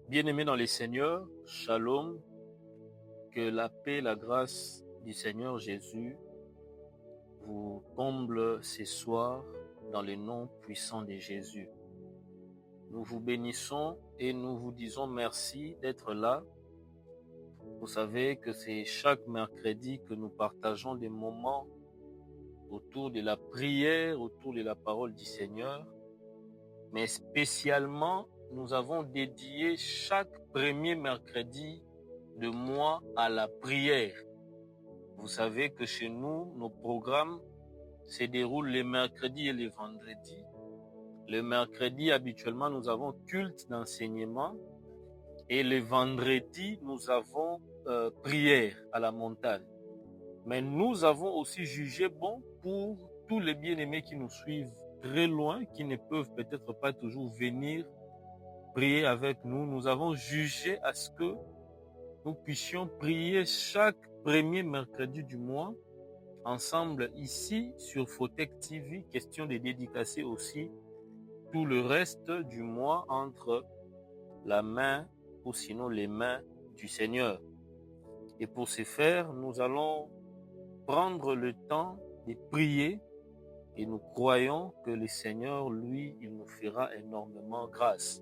Bien-aimés dans les Seigneurs, Shalom, que la paix, la grâce du Seigneur Jésus vous comble ce soir dans le nom puissant de Jésus. Nous vous bénissons et nous vous disons merci d'être là. Vous savez que c'est chaque mercredi que nous partageons des moments autour de la prière, autour de la parole du Seigneur. Mais spécialement, nous avons dédié chaque premier mercredi de mois à la prière. Vous savez que chez nous, nos programmes se déroulent les mercredis et les vendredis. Le mercredi, habituellement, nous avons culte d'enseignement et le vendredi, nous avons prière à la montagne. Mais nous avons aussi jugé bon pour tous les bien-aimés qui nous suivent très loin, qui ne peuvent peut-être pas toujours venir prier avec nous. Nous avons jugé à ce que nous puissions prier chaque premier mercredi du mois ensemble ici sur Fotech TV, question de dédicacer aussi tout le reste du mois entre la main ou sinon les mains du Seigneur. Et pour ce faire, nous allons prendre le temps de prier et nous croyons que le Seigneur, lui, il nous fera énormément grâce.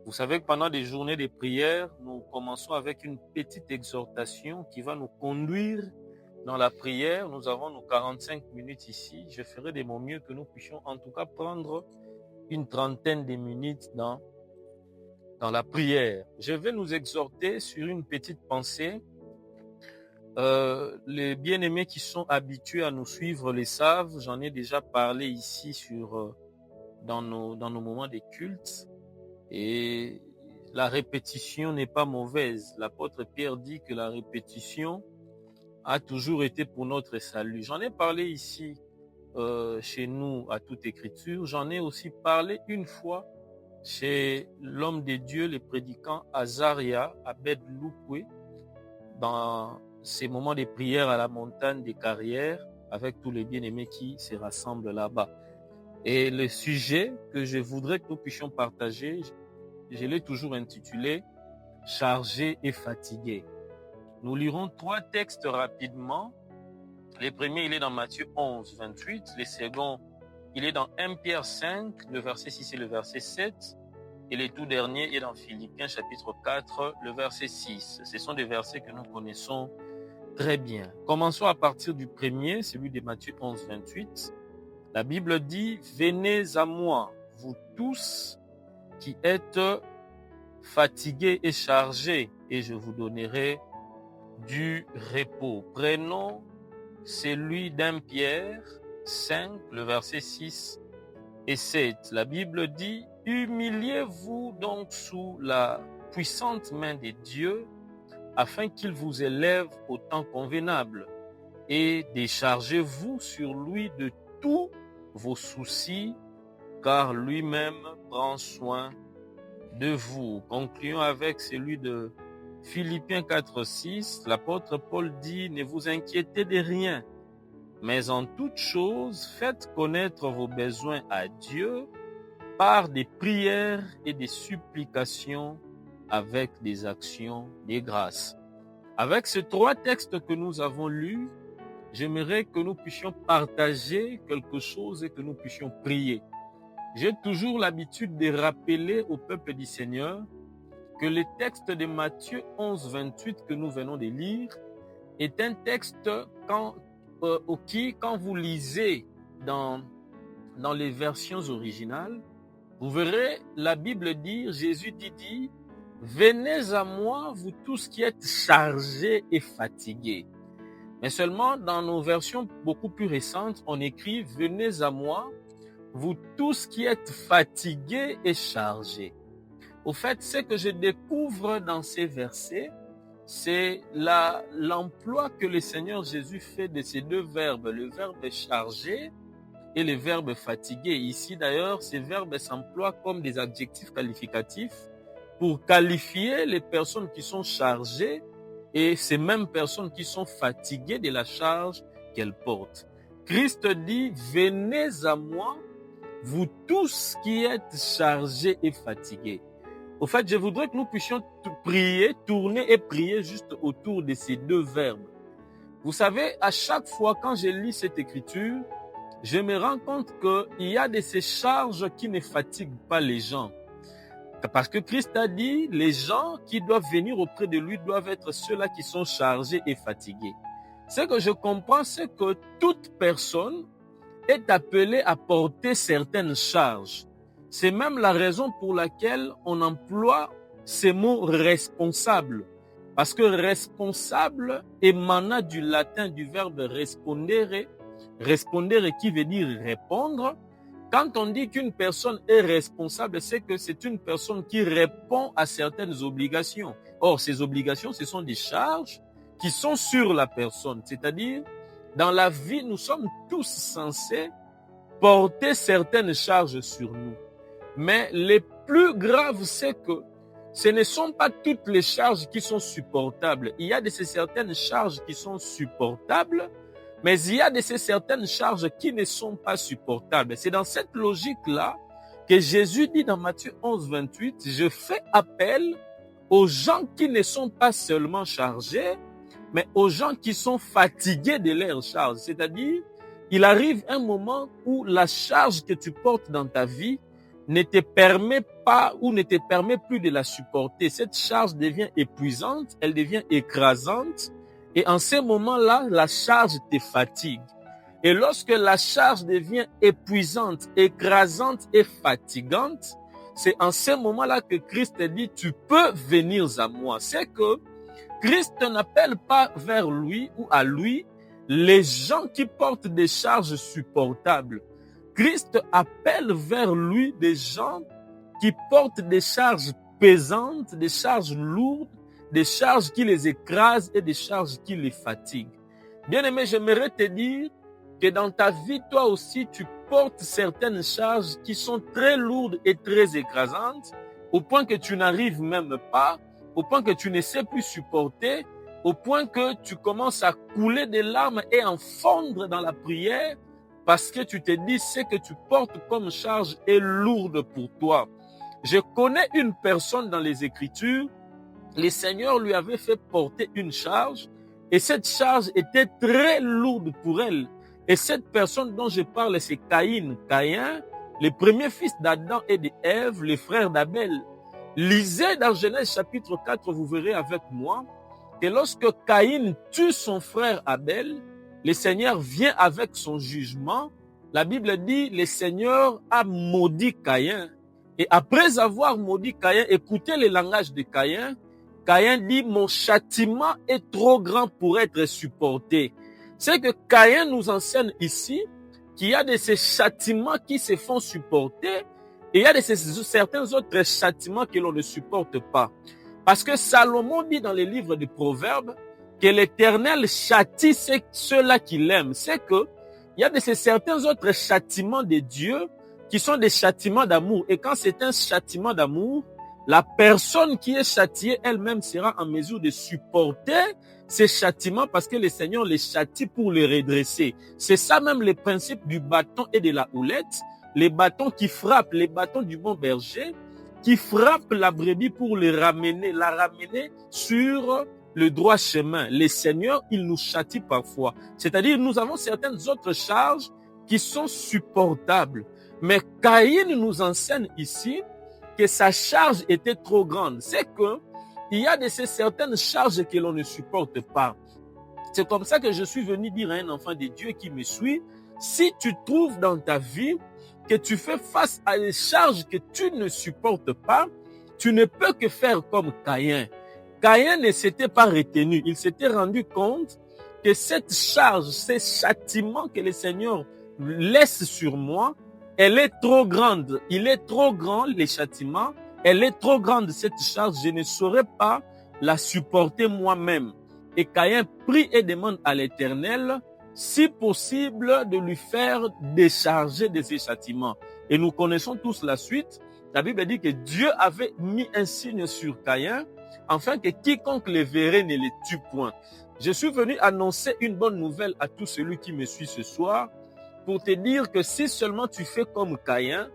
Vous savez que pendant des journées de prière, nous commençons avec une petite exhortation qui va nous conduire dans la prière. Nous avons nos 45 minutes ici. Je ferai de mon mieux que nous puissions en tout cas prendre une trentaine de minutes dans la prière. Je vais nous exhorter sur une petite pensée. Les bien-aimés qui sont habitués à nous suivre les savent. J'en ai déjà parlé ici dans nos moments de culte. Et la répétition n'est pas mauvaise. L'apôtre Pierre dit que la répétition a toujours été pour notre salut. J'en ai parlé ici chez nous à toute écriture. J'en ai aussi parlé une fois chez l'homme de Dieu, le prédicant Azaria Abed Loupoué, dans ces moments de prière à la montagne des Carrières, avec tous les bien-aimés qui se rassemblent là-bas. Et le sujet que je voudrais que nous puissions partager, je l'ai toujours intitulé « Chargé et fatigué ». Nous lirons 3 textes rapidement. Le premier, il est dans Matthieu 11, 28. Le second, il est dans 1 Pierre 5, le verset 6 et le verset 7. Et le tout dernier est dans Philippiens chapitre 4, le verset 6. Ce sont des versets que nous connaissons très bien. Commençons à partir du premier, celui de Matthieu 11, 28. La Bible dit « Venez à moi, vous tous qui êtes fatigués et chargés, et je vous donnerai du repos. » Prenons celui d'1 Pierre 5, le verset 6 et 7. La Bible dit « Humiliez-vous donc sous la puissante main de Dieu, afin qu'il vous élève au temps convenable, et déchargez-vous sur lui de tous vos soucis, car lui-même prend soin de vous. » Concluons avec celui de Philippiens 4, 6. L'apôtre Paul dit « Ne vous inquiétez de rien, mais en toute chose, faites connaître vos besoins à Dieu par des prières et des supplications avec des actions de grâce. » Avec ces 3 textes que nous avons lus, j'aimerais que nous puissions partager quelque chose et que nous puissions prier. J'ai toujours l'habitude de rappeler au peuple du Seigneur que le texte de Matthieu 11, 28 que nous venons de lire est un texte quand vous lisez dans les versions originales, vous verrez la Bible dire, Jésus dit, « Venez à moi, vous tous qui êtes chargés et fatigués. » Mais seulement dans nos versions beaucoup plus récentes, on écrit, « Venez à moi, vous tous qui êtes fatigués et chargés. » Au fait, ce que je découvre dans ces versets, c'est l'emploi que le Seigneur Jésus fait de ces 2 verbes, le verbe charger et le verbe fatigué. Ici d'ailleurs, ces verbes s'emploient comme des adjectifs qualificatifs pour qualifier les personnes qui sont chargées et ces mêmes personnes qui sont fatiguées de la charge qu'elles portent. Christ dit, « Venez à moi, vous tous qui êtes chargés et fatigués. » Au fait, je voudrais que nous puissions prier, tourner et prier juste autour de ces deux verbes. Vous savez, à chaque fois quand je lis cette écriture, je me rends compte qu'il y a de ces charges qui ne fatiguent pas les gens. Parce que Christ a dit, les gens qui doivent venir auprès de lui doivent être ceux-là qui sont chargés et fatigués. Ce que je comprends, c'est que toute personne est appelée à porter certaines charges. C'est même la raison pour laquelle on emploie ce mot responsable. Parce que responsable émana du latin du verbe respondere, respondere qui veut dire répondre. Quand on dit qu'une personne est responsable, c'est que c'est une personne qui répond à certaines obligations. Or, ces obligations, ce sont des charges qui sont sur la personne. C'est-à-dire, dans la vie, nous sommes tous censés porter certaines charges sur nous. Mais le plus grave, c'est que ce ne sont pas toutes les charges qui sont supportables. Il y a de ces certaines charges qui sont supportables, mais il y a de ces certaines charges qui ne sont pas supportables. C'est dans cette logique-là que Jésus dit dans Matthieu 11, 28, « Je fais appel aux gens qui ne sont pas seulement chargés, mais aux gens qui sont fatigués de leurs charges. » C'est-à-dire, il arrive un moment où la charge que tu portes dans ta vie ne te permet pas ou ne te permet plus de la supporter. Cette charge devient épuisante, elle devient écrasante. Et en ce moment-là, la charge te fatigue. Et lorsque la charge devient épuisante, écrasante et fatigante, c'est en ce moment-là que Christ dit, tu peux venir à moi. C'est que Christ n'appelle pas vers lui ou à lui les gens qui portent des charges supportables. Christ appelle vers lui des gens qui portent des charges pesantes, des charges lourdes, des charges qui les écrasent et des charges qui les fatiguent. Bien-aimé, j'aimerais te dire que dans ta vie, toi aussi, tu portes certaines charges qui sont très lourdes et très écrasantes, au point que tu n'arrives même pas, au point que tu ne sais plus supporter, au point que tu commences à couler des larmes et en fondre dans la prière, parce que tu te dis ce que tu portes comme charge est lourde pour toi. Je connais une personne dans les Écritures, le Seigneur lui avait fait porter une charge et cette charge était très lourde pour elle. Et cette personne dont je parle, c'est Caïn, le premier fils d'Adam et d'Ève, les frères d'Abel. Lisez dans Genèse chapitre 4, vous verrez avec moi que lorsque Caïn tue son frère Abel, le Seigneur vient avec son jugement. La Bible dit, le Seigneur a maudit Caïn. Et après avoir maudit Caïn, écoutez le langage de Caïn. Caïn dit, mon châtiment est trop grand pour être supporté. C'est que Caïn nous enseigne ici qu'il y a de ces châtiments qui se font supporter et il y a de certains autres châtiments que l'on ne supporte pas. Parce que Salomon dit dans les livres des Proverbes que l'Éternel châtie ceux-là qui l'aiment. C'est que il y a de ces certains autres châtiments de Dieu qui sont des châtiments d'amour. Et quand c'est un châtiment d'amour, la personne qui est châtiée elle-même sera en mesure de supporter ces châtiments parce que le Seigneur les châtie pour les redresser. C'est ça même le principe du bâton et de la houlette. Les bâtons qui frappent, les bâtons du bon berger, qui frappent la brebis pour la ramener sur le droit chemin. Les seigneurs, ils nous châtient parfois. C'est-à-dire, nous avons certaines autres charges qui sont supportables. Mais Caïn nous enseigne ici que sa charge était trop grande. C'est que il y a de ces certaines charges que l'on ne supporte pas. C'est comme ça que je suis venu dire à un enfant de Dieu qui me suit, si tu trouves dans ta vie que tu fais face à des charges que tu ne supportes pas, tu ne peux que faire comme Caïn. Caïn ne s'était pas retenu. Il s'était rendu compte que cette charge, ces châtiments que le Seigneur laisse sur moi, elle est trop grande. Il est trop grand, les châtiments. Elle est trop grande, cette charge. Je ne saurais pas la supporter moi-même. Et Caïn prie et demande à l'Éternel, si possible, de lui faire décharger de ses châtiments. Et nous connaissons tous la suite. La Bible dit que Dieu avait mis un signe sur Caïn, afin que quiconque le verrait ne le tue point. Je suis venu annoncer une bonne nouvelle à tout celui qui me suit ce soir, pour te dire que si seulement tu fais comme Caïn,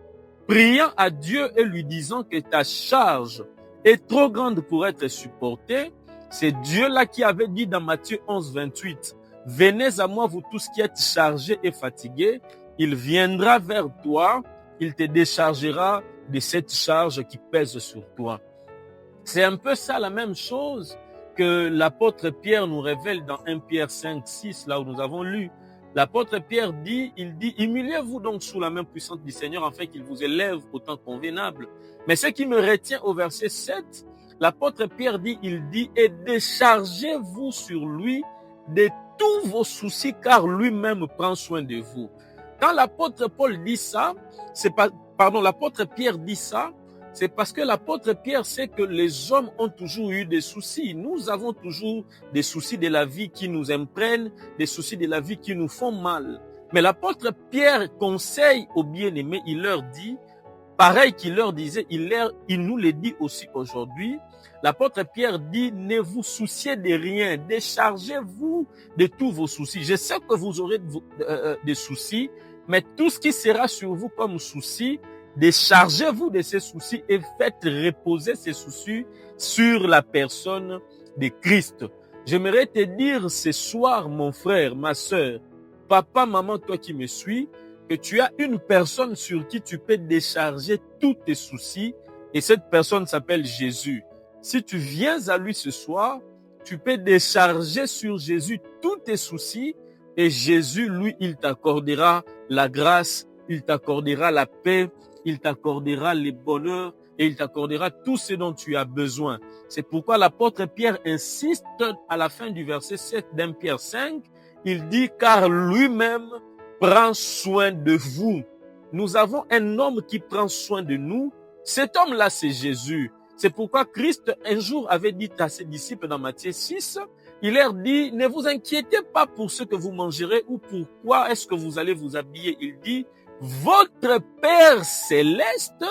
priant à Dieu et lui disant que ta charge est trop grande pour être supportée. C'est Dieu-là qui avait dit dans Matthieu 11, 28, « Venez à moi, vous tous qui êtes chargés et fatigués, il viendra vers toi, il te déchargera de cette charge qui pèse sur toi. » C'est un peu ça la même chose que l'apôtre Pierre nous révèle dans 1 Pierre 5, 6, là où nous avons lu. L'apôtre Pierre dit, humiliez-vous donc sous la main puissante du Seigneur afin qu'il vous élève au temps convenable. Mais ce qui me retient au verset 7, l'apôtre Pierre dit, et déchargez-vous sur lui de tous vos soucis car lui-même prend soin de vous. Quand l'apôtre Paul dit ça, l'apôtre Pierre dit ça, c'est parce que l'apôtre Pierre sait que les hommes ont toujours eu des soucis. Nous avons toujours des soucis de la vie qui nous imprègnent, des soucis de la vie qui nous font mal. Mais l'apôtre Pierre conseille aux bien-aimés, il leur dit, pareil qu'il leur disait, il nous le dit aussi aujourd'hui. L'apôtre Pierre dit, ne vous souciez de rien, déchargez-vous de tous vos soucis. Je sais que vous aurez des soucis, mais tout ce qui sera sur vous comme souci, déchargez-vous de ces soucis et faites reposer ces soucis sur la personne de Christ. J'aimerais te dire ce soir, mon frère, ma sœur, papa, maman, toi qui me suis, que tu as une personne sur qui tu peux décharger tous tes soucis et cette personne s'appelle Jésus. Si tu viens à lui ce soir, tu peux décharger sur Jésus tous tes soucis et Jésus, lui, il t'accordera la grâce, il t'accordera la paix, il t'accordera les bonheurs et il t'accordera tout ce dont tu as besoin. C'est pourquoi l'apôtre Pierre insiste à la fin du verset 7 d'A Pierre 5, il dit, car lui-même prend soin de vous. Nous avons un homme qui prend soin de nous. Cet homme-là, c'est Jésus. C'est pourquoi Christ, un jour, avait dit à ses disciples dans Matthieu 6, il leur dit, ne vous inquiétez pas pour ce que vous mangerez ou pourquoi est-ce que vous allez vous habiller. Il dit, votre Père céleste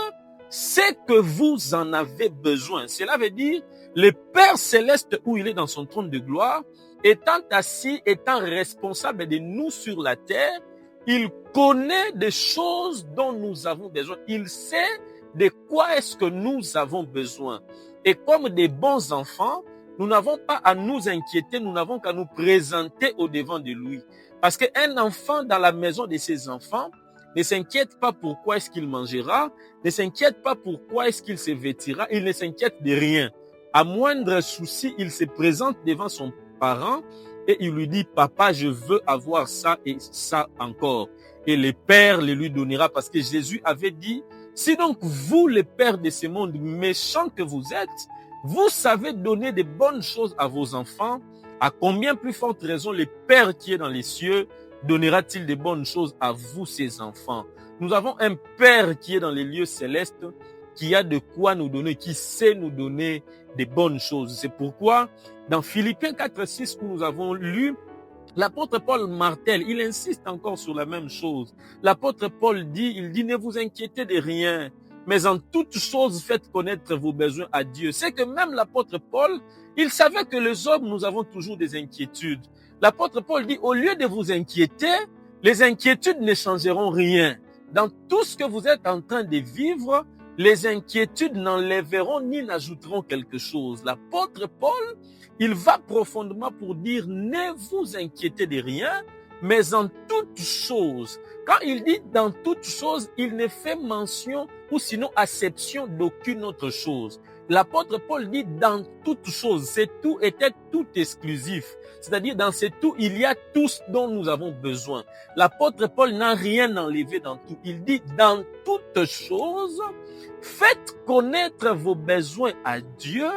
sait que vous en avez besoin. Cela veut dire, le Père céleste où il est dans son trône de gloire, étant assis, étant responsable de nous sur la terre, il connaît des choses dont nous avons besoin. Il sait de quoi est-ce que nous avons besoin. Et comme des bons enfants, nous n'avons pas à nous inquiéter, nous n'avons qu'à nous présenter au devant de lui. Parce qu'un enfant dans la maison de ses enfants ne s'inquiète pas pourquoi est-ce qu'il mangera, ne s'inquiète pas pourquoi est-ce qu'il se vêtira, il ne s'inquiète de rien. À moindre souci, il se présente devant son parent et il lui dit, papa, je veux avoir ça et ça encore. Et le Père le lui donnera parce que Jésus avait dit, si donc vous, les pères de ce monde méchants que vous êtes, vous savez donner de bonnes choses à vos enfants, à combien plus forte raison le Père qui est dans les cieux donnera-t-il de bonnes choses à vous, ses enfants? Nous avons un Père qui est dans les lieux célestes, qui a de quoi nous donner, qui sait nous donner des bonnes choses. C'est pourquoi, dans Philippiens 4, 6, où nous avons lu, l'apôtre Paul martèle, il insiste encore sur la même chose. L'apôtre Paul dit, ne vous inquiétez de rien, mais en toute chose, faites connaître vos besoins à Dieu. C'est que même l'apôtre Paul, il savait que les hommes, nous avons toujours des inquiétudes. L'apôtre Paul dit, au lieu de vous inquiéter, les inquiétudes ne changeront rien. Dans tout ce que vous êtes en train de vivre, les inquiétudes n'enlèveront ni n'ajouteront quelque chose. L'apôtre Paul, il va profondément pour dire, ne vous inquiétez de rien, mais en toute chose. Quand il dit dans toute chose, il ne fait mention ou sinon acception d'aucune autre chose. L'apôtre Paul dit dans toute chose, c'est tout était tout exclusif. C'est-à-dire dans ce tout, il y a tout ce dont nous avons besoin. L'apôtre Paul n'a rien enlevé dans tout. Il dit dans toute chose, faites connaître vos besoins à Dieu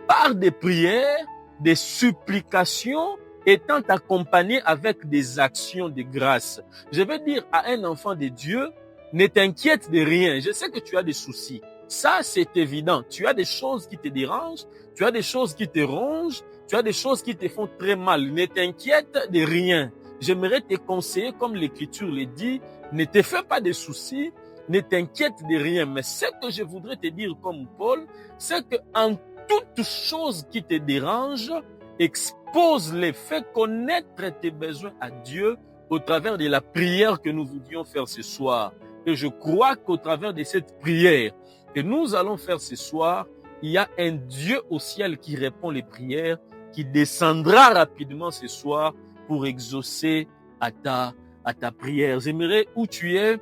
par des prières, des supplications, étant accompagnées avec des actions de grâce. Je veux dire à un enfant de Dieu, ne t'inquiète de rien. Je sais que tu as des soucis. Ça, c'est évident. Tu as des choses qui te dérangent, tu as des choses qui te rongent, tu as des choses qui te font très mal. Ne t'inquiète de rien. J'aimerais te conseiller, comme l'Écriture le dit, ne te fais pas de soucis, ne t'inquiète de rien. Mais ce que je voudrais te dire comme Paul, c'est que en toute chose qui te dérange, expose-les, fais connaître tes besoins à Dieu au travers de la prière que nous voulions faire ce soir. Et je crois qu'au travers de cette prière que nous allons faire ce soir, il y a un Dieu au ciel qui répond les prières, qui descendra rapidement ce soir pour exaucer à ta prière. J'aimerais où tu es,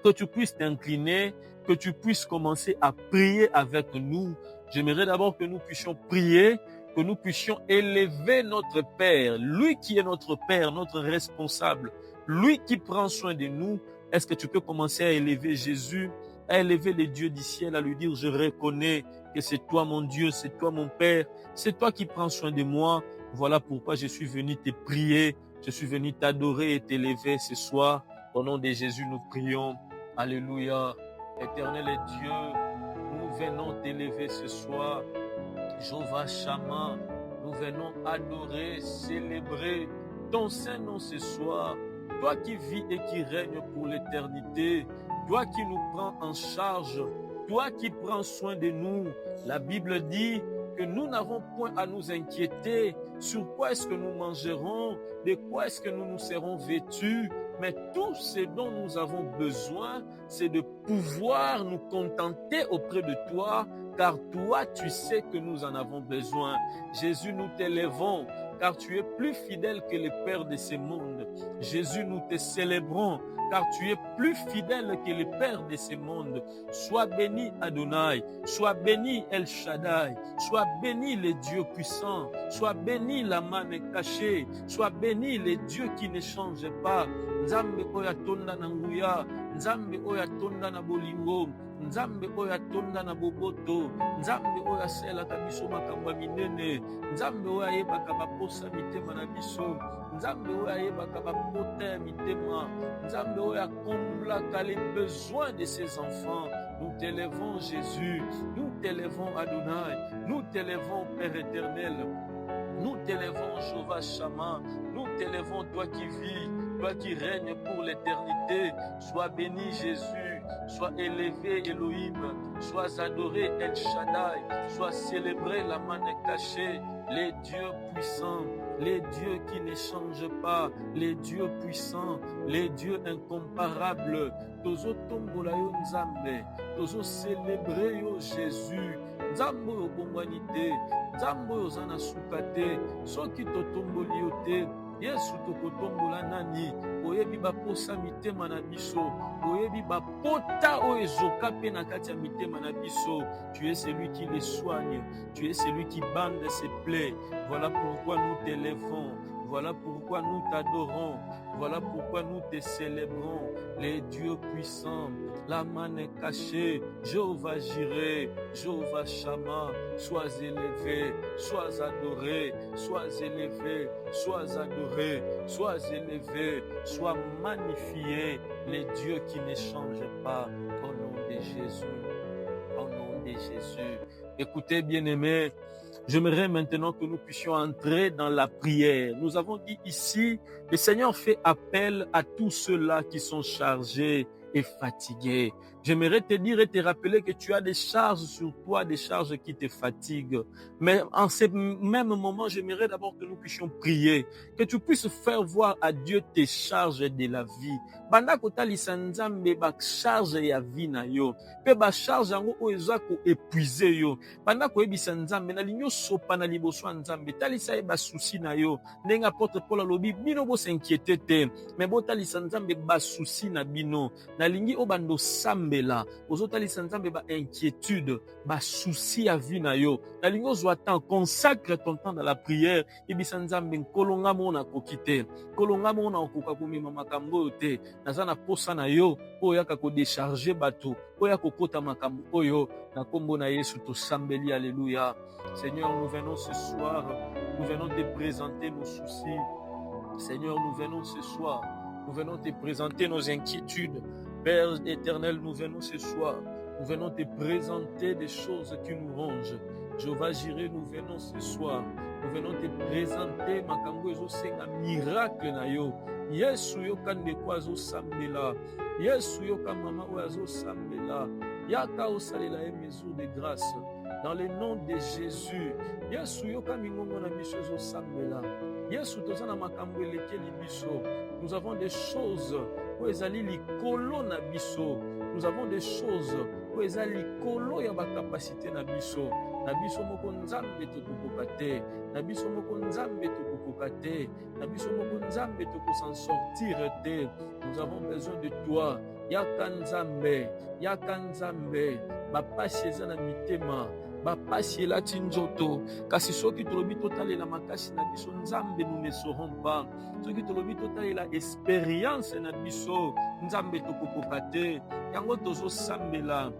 que tu puisses t'incliner, que tu puisses commencer à prier avec nous. J'aimerais d'abord que nous puissions prier, que nous puissions élever notre Père, lui qui est notre Père, notre responsable, lui qui prend soin de nous. Est-ce que tu peux commencer à élever Jésus, à élever les dieux du ciel, à lui dire, je reconnais que c'est toi mon Dieu, c'est toi mon Père, c'est toi qui prends soin de moi. Voilà pourquoi je suis venu te prier, je suis venu t'adorer et t'élever ce soir. Au nom de Jésus, nous prions. Alléluia. Éternel et Dieu, nous venons t'élever ce soir. Jéhovah Shammah, nous venons adorer, célébrer ton Saint-Nom ce soir. Toi qui vis et qui règnes pour l'éternité, toi qui nous prends en charge, toi qui prends soin de nous. La Bible dit que nous n'avons point à nous inquiéter sur quoi est-ce que nous mangerons, de quoi est-ce que nous nous serons vêtus, mais tout ce dont nous avons besoin, c'est de pouvoir nous contenter auprès de toi, car toi, tu sais que nous en avons besoin. Jésus, nous t'élèvons, car tu es plus fidèle que les pères de ce monde. Jésus, nous te célébrons, car tu es plus fidèle que les pères de ce monde. Sois béni Adonai, sois béni El Shaddai, sois béni les dieux puissants, sois béni la manne cachée, sois béni les dieux qui ne changent pas. Nzambe oya tonda na nguya, Nzambe oya tonda na bolingo, Nzambe oya tonda na boboto, Nzambe oya selaka biso makambo ya minene, Nzambe oya yebaka baposa mitema na biso, Nzambe oya yebaka bapota ya mitema, Nzambe oya comblaka les besoins de ses enfants. Nous t'élèvons Jésus, nous t'élèvons Adonai, nous t'élèvons Père éternel, nous t'élèvons Jéhovah Shammah, nous t'élèvons toi qui vis, toi qui règnes pour l'éternité. Sois béni Jésus, sois élevé Elohim, sois adoré El Shaddai, sois célébré la manne cachée, les dieux puissants, les dieux qui ne changent pas, les dieux puissants, les dieux incomparables. Tozo tombola yo Nzambe, tozo célébrer yo Jésus. Nzambe yo bongwanite, Nzambe yo zana sukate, soki totomboli yo te. Yesu tokotombola nani, oyebi baposa mitema na biso, oyebi bapota o ezoka pe na kati ya mitema na biso. Tu es celui qui les soigne, tu es celui qui bande ses plaies. Voilà pourquoi nous t'élèvons, voilà pourquoi nous t'adorons, voilà pourquoi nous te célébrons, les dieux puissants, la manne cachée, Jéhovah Jireh, Jéhovah Shammah. Sois élevé, sois adoré, sois élevé, sois adoré, sois élevé, sois magnifié, les dieux qui ne changent pas, au nom de Jésus, au nom de Jésus. Écoutez, bien-aimés, j'aimerais maintenant que nous puissions entrer dans la prière. Nous avons dit ici, le Seigneur fait appel à tous ceux-là qui sont chargés et fatigués. J'aimerais te dire et te rappeler que tu as des charges sur toi, des charges qui te fatiguent. Mais en ce même moment, j'aimerais d'abord que nous puissions prier, que tu puisses faire voir à Dieu tes charges de la vie. Banda kotalisa Nzambe ba charge ya vie na yo, pe ba charge yango o eza ko épuiser yo. Banda koyebisa Nzambe na linyo sopa na liboso Nzambe, talisa e ba souci na yo. Ndenga porte Paul alobi bino bo s'inquiéter te, mais bo talisa Nzambe ba souci na bino. Na lingi o bando sambela, ozo talisa Nzambe ba inquiétude, ba souci ya vie na yo. Na lingi ozwa temps, consacre ton temps dans la prière, ebisa Nzambe nkolonga mo na kokite, kolonga mo na okoka komema makambo te. Nazana posa na yo, oya kako décharger bato, oya kokota makambo oyo, na kombo na Yesu to sambeli, alléluia. Seigneur, nous venons ce soir, nous venons te présenter nos soucis. Seigneur, nous venons ce soir, nous venons te présenter nos inquiétudes. Père éternel, nous venons ce soir, nous venons te présenter des choses qui nous rongent. Jéhovah Jireh, nous venons ce soir, nous venons te présenter makambo ezo senga miracle na yo. Yesu yoka ndeko azo sambela, Yesu yoka mama oyo azo sambela, yaka osalela ye mesure de grâce dans le nom de Jésus. Yesu yoka mingongo na biso ezo sambela, Yesu toza na makambo elekeli biso. Nous avons des choses oyo ezali likolo na biso, nous avons des choses po eza likolo ya bakapasite na biso. Na biso moko nzambe tokokoka te, na biso moko nzambe tokokoka te, na biso moko nzambe tokosan sortir te. Nous avons besoin de toi. Yaka nzambe, yaka nzambe, bapasi eza na mitema, bapasi elati nzoto. Kasi soki tolobi totalela makasi na biso nzambe, nous ne saurons pas. Soki tolobi totalela expérience na biso nzambe tokokoka te. Yango tozosambela,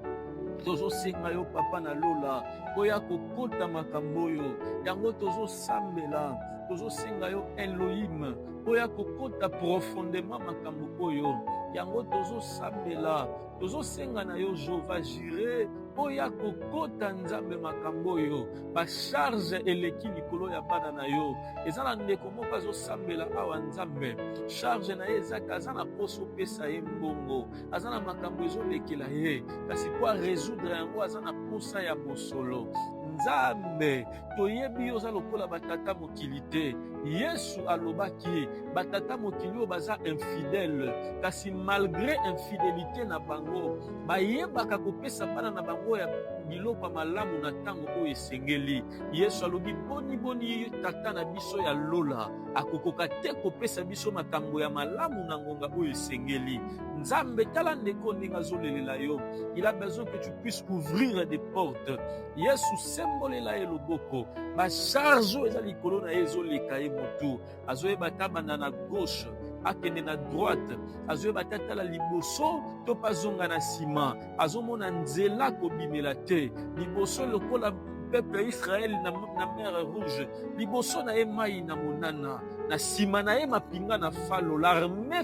tozosenga yo papa na lola oya kokota makambo oyo. Yango tozosambela, tozosenga yo Elohim oya kokota profondément makambo oyo. Yango tozosambela, tozosenga na yo Jehova Jireh oya kokota nzambe makambo oyo. Bacharge eleki likolo ya bana na yo. Eza na ndeko moko azosambela awa nzambe, charge na ye ezaka aza na poso opesa ye mbongo, aza na makambo ezolekela ye, kasi po aresoudre yango aza na posa ya mosolo. Nzambe toyebi yo oza lokola batata mokili te. Yesu alobaki batata mokili oyo baza infidèle, kasi malgré infidélité na bango bayebaka kopesa bana na bango ya biloko malamu na ntango oyo esengeli. Yesu alobi boni boni tata na biso ya lola akokoka te kopesa biso makambo ya malamu na ngonga oyo esengeli. Nzambe tala ndeko ndenge azolelela yo, il a besoin que tu puisses ouvrir des portes. Yesu sembolela ye loboko, bacharge oyo eza likolo na ye ezoleka ye motu. Azoyeba tabanda na gauche akende na droite, azoyeba tala liboso to pazonga na nsima, azomona nzela kobimela te. Liboso lokola peuple Israël na mer rouge, liboso na ye mai na monana, na nsima na ye mapinga na falo, l'armée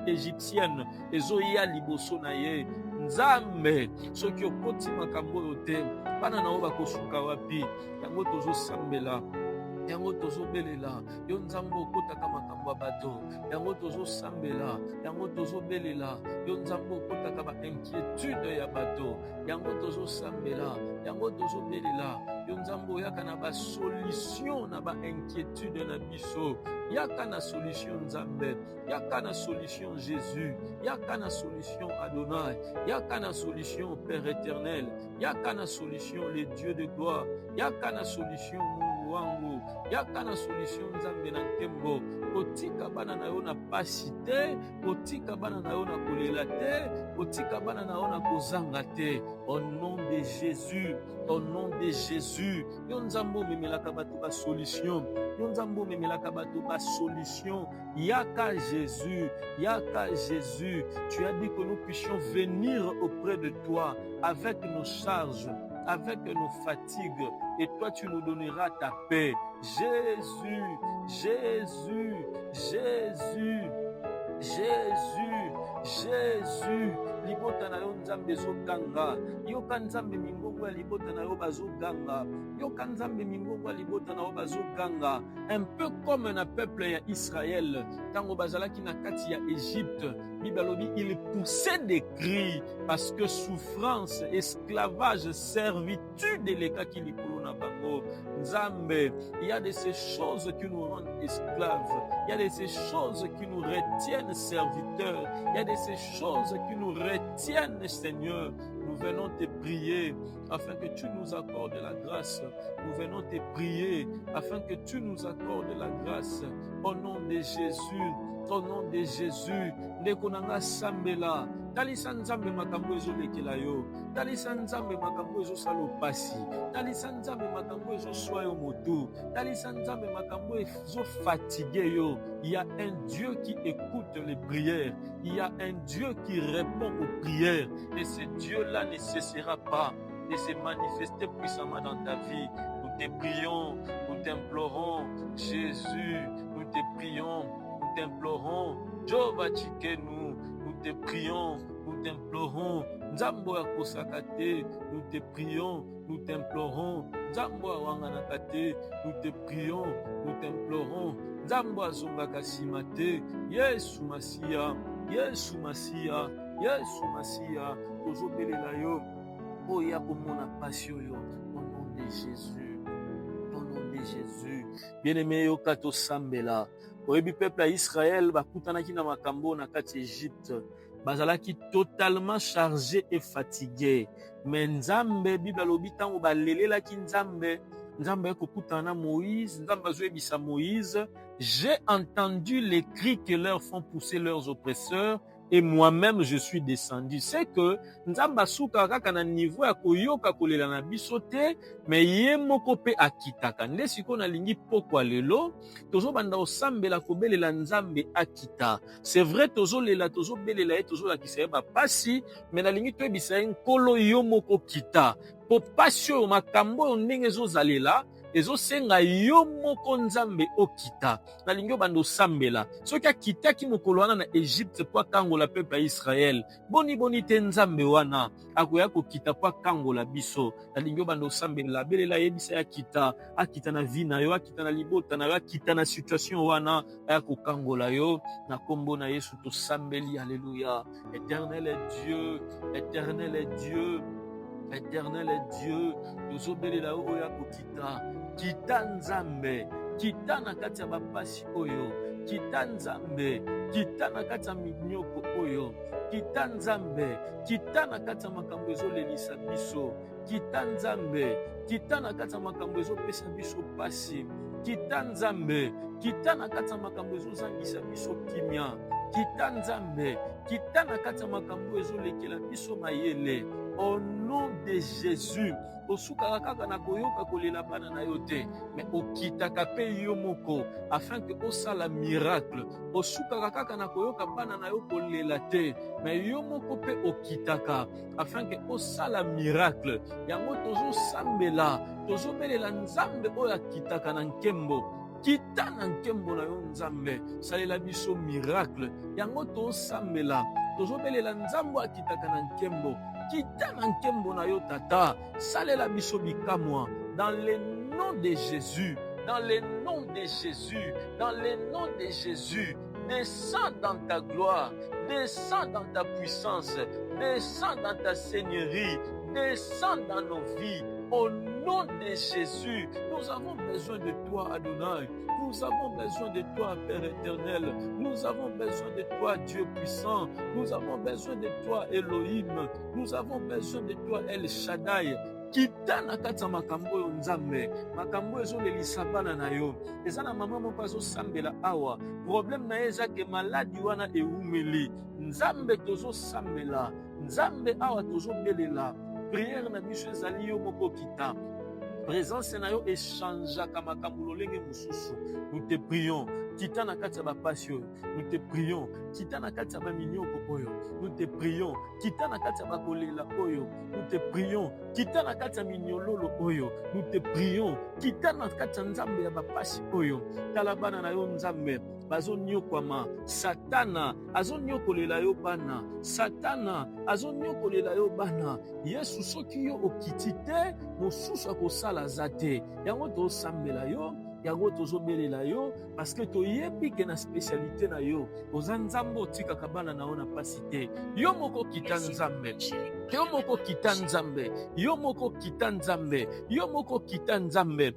égyptienne ezoya liboso na ye. Nzambe soki okoti makambo oyo te, bana na yo bakosuka wapi? Yango tozosambela, yango tozobelela yo nzambe okotaka makambo ya bato. Yango tozosambela, yango tozobelela yo nzambe okotaka bainquiétude ya bato. Yango tozosambela, yango tozobelela yo nzambe oyaka na basolution na bainquiétude na biso. Yaka na solution nzambe, yaka na solution Jésus, yaka na solution Adonai, yaka na solution Père éternel, yaka na solution le Dieu de gloire, yaka na solution wangu, yaka na solution nzambe na nkembo. Kotika bana na yo na pasi te, kotika bana na yo na kolela te, kotika bana na yo na kozanga te. Au nom de Jésus, au nom de Jésus, yo nzambe omemelaka bato ba solution, yo nzambe omemelaka bato ba solution. Yaka Jésus, yaka Jésus. Tu as dit que nous puissions venir auprès de toi avec nos charges, avec nos fatigues, et toi tu nous donneras ta paix. Jésus, Jésus, Jésus, Jésus, Jésus. Libota na yo nzambe ezoganga, yoka nzambe mingongo ya libota na yo bazoganga, yoka nzambe mingongo ya libota na yo bazoganga. Un peu comme na peuple ya Israël, tango bazalaki na kati ya Égypte, Bibalobi il poussait des cris parce que souffrance, esclavage, servitude elekaki likolo na bango. Nzambe, il y a de ces choses qui nous rendent esclaves, il y a de ces choses qui nous retiennent serviteurs, il y a de ces choses qui nous retiennent, Seigneur. Nous venons te prier afin que tu nous accordes la grâce. Nous venons te prier afin que tu nous accordes la grâce. Au nom de Jésus, au nom de Jésus. Ndekonanga sambela. Talisa nzambe makambo ezolekela yo. Talisa nzambe makambo ezosala opasi. Talisa nzambe makambo ezoswa yo moto. Talisa nzambe makambo ezofatigue yo. Il y a un Dieu qui écoute les prières. Il y a un Dieu qui répond aux prières. Et ce Dieu-là ne cessera pas de se manifester puissamment dans ta vie. Nous te prions, nous t'implorons, Jésus, nous te prions, nous t'implorons, Jehovah Tchikenu, nous te prions, nous t'implorons, Nzambo ya kosakate, nous te prions, nous t'implorons, Nzambo ya wanganakate, nous te prions, nous t'implorons, Nzambo ya zongaka simate, Yesu Masia, Yesu Masia, Yesu Masia, tozobelela yo. Oh, il y a pour mon passion, au nom de Jésus, au nom de Jésus. Bien-aimé, yo kato sambela. Oyebi peuple à Israël, bakutanaki na makambo na kati Égypte. bazalaki totalement chargés et fatigués. Mais Nzambe, Bible alobi tango balelelaki Nzambe, Nzambe kokutana na Moïse, Nzambe azoyebisa Moïse, j'ai entendu les cris que leur font pousser leurs oppresseurs, et moi-même je suis descendu. C'est que Nzambe asuka kaka na niveau ya koyoka kolela na biso te, mais ye moko pe akitaka. Nde siko na lingi pokwa lelo, tozo banda osambela kobelela Nzambe akita. C'est vrai tozo lela, tozo belela ye, tozo lakisa ye ba pasi, mais na lingi toyebisa ye nkolo yo moko kita. Po pasi oyo makambo oyo ndenge ezozalela, ezosenga yo moko Nzambe okita. Na lingi obanda osambela. Soki akitaki mokolo wana na Egypte po akangola peuple ya Israel, boni te Nzambe wana akoya kokita po akangola biso. Na lingi obanda osambela, belela yebisa ya akita, akita na vie na yo, akita na libota na yo, akita na situation wana, aya kokangola yo. Na kombo na Yesu tosambeli, alléluia. Éternel est Dieu, éternel est Dieu. Éternel est Dieu, tozobelela oya kokita, kita Nzambe, kita na kati ya bapasi oyo, kita Nzambe, kita na kati ya minyoko oyo, kita Nzambe, kita na kati ya makambo ezolelisa biso, kita Nzambe, kita na kati ya makambo ezopesa biso pasi, kita Nzambe, kita na kati ya makambo ezozangisa biso kimia, kita Nzambe, kita na kati ya makambo ezolekela biso mayele. Au nom de Jésus, osukaka kaka na koyoka kolela bana na yo te, mais okitaka pe yo moko afin que osala miracle. Osukaka kaka na koyoka bana na yo kolela te, mais yo moko pe okitaka afin que osala miracle. Yango tozo sambela, tozo belela Nzambe oyo akitaka na nkembo. Kita na nkembo na yo Nzambe, salela biso miracle. Yango tozo sambela, tozo belela Nzambe akitaka na nkembo. Kita na nkembo na yo tata, salela biso bikamwa, dans le nom de Jésus, dans le nom de Jésus, dans le nom de Jésus. Descends dans ta gloire, descends dans ta puissance, descends dans ta seigneurie, descends dans nos vies. Au nom de Jésus, nous avons besoin de toi, Adonai. Nous avons besoin de toi, Père éternel. Nous avons besoin de toi, Dieu puissant. Nous avons besoin de toi, Elohim. Nous avons besoin de toi, El Shaddai. Kita na kati ya makambo oyo Nzambe, makambo ezolelisa bana na yo. Eza na mama moko azosambela awa, problème na ye eza ke maladi wana ewumeli. Nzambe tozosambela, Nzambe awa tozobelela. Prière na biso ezali yo moko kita. Présence na yo échangeaka makambo lolenge mosusu. Nous te prions. Kita na kati ya bapasi oyo. Nous te prions. Kita na kati ya baminyoko oyo. Nous te prions. Kita na kati ya bakolela oyo. Nous te prions. Kita na kati ya minyololo oyo. Nous te prions. Kita na kati ya Nzambe ya bapasi oyo. Tala bana na yo Nzambe. Bazonyokwama. Satana azonyokolela yo bana. Satana azonyokolela yo bana. Yesu soki yo okiti te, mosusu akosala za te. Yango tosambela yo, yango tozobelela yo, parce que toyebi ke na spécialité na yo oza Nzambe otikaka bana na yo na pasi te. Yo moko kita Nzambe, yo moko kita Nzambe, yo moko kita Nzambe, yo moko kita Nzambe.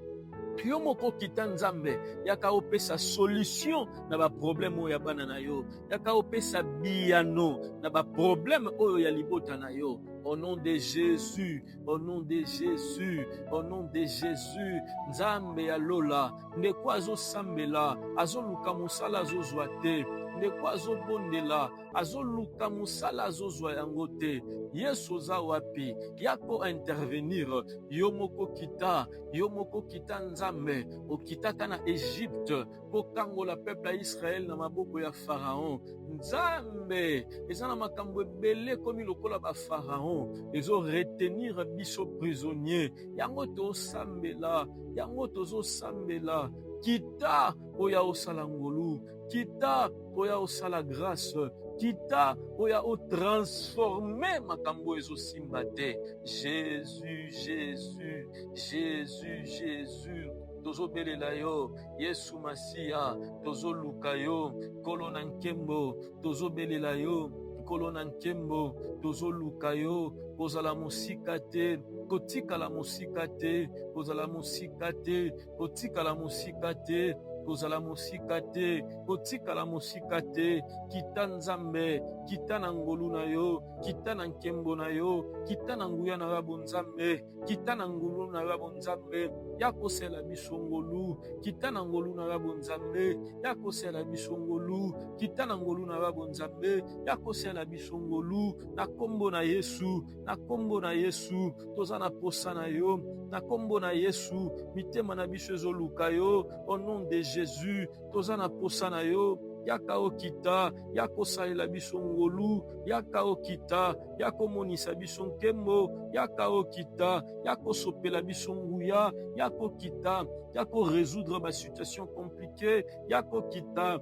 Yo moko kita Nzambe, yaka opesa solution na ba problème oyo ya bana na yo, yaka opesa biyano na ba problème oyo ya libota na yo. Au nom de Jésus, au nom de Jésus, au nom de Jésus, Nzambe ya lola, ndeko azosambela, azoluka mosala azozwa te, ndeko azobondela, azoluka mosala azozwa yango te. Yesu oza wapi? Yako intervenir. Yo moko kita Nzambe, okitaka na Egypte, kokangola peuple ya Israël na maboko ya Pharaon. Nzambe, eza na makambo ebele komi lokola ba Pharaon, ezo retenir biso prisonnier. Yango tozosambela, yango tozosambela. Kita oya osala ngolu, kita oya osala grâce, kita oya o transformer makambo ezosimba te. Jésus, Jésus, Jésus, Jésus. Tozobelela yo, Yesu Masia, tozoluka yo, Nkolo na nkembo, tozobelela yo, Nkolo na nkembo, tozoluka yo, kozala mosika te, kotikala mosika te, kozala mosika te, kotikala mosika te, kozala mosika te, kotikala mosika te, kita Nzambe, kita na ngolu na yo, kita na nkembo na yo, kita na nguya na yo Nzambe, kita na ngulu na yo Nzambe, ya kosela biso ngolu, kita na ngolu na yo Nzambe, ya kosela biso ngolu, kita na ngolu na yo Nzambe, ya kosela biso ngolu, na kombo na Yesu, na kombo na Yesu, toza na posa na yo, na kombo na Yesu, mitema na biso ezoluka yo, au nom de Jésus, toza na posa na yo, yaka okita, yako salela biso ngolu, yaka okita, yako monisa biso nkembo, yaka okita, yako sopela biso nguya, yako kita, yako résoudre ba situation compliquée, yako kita,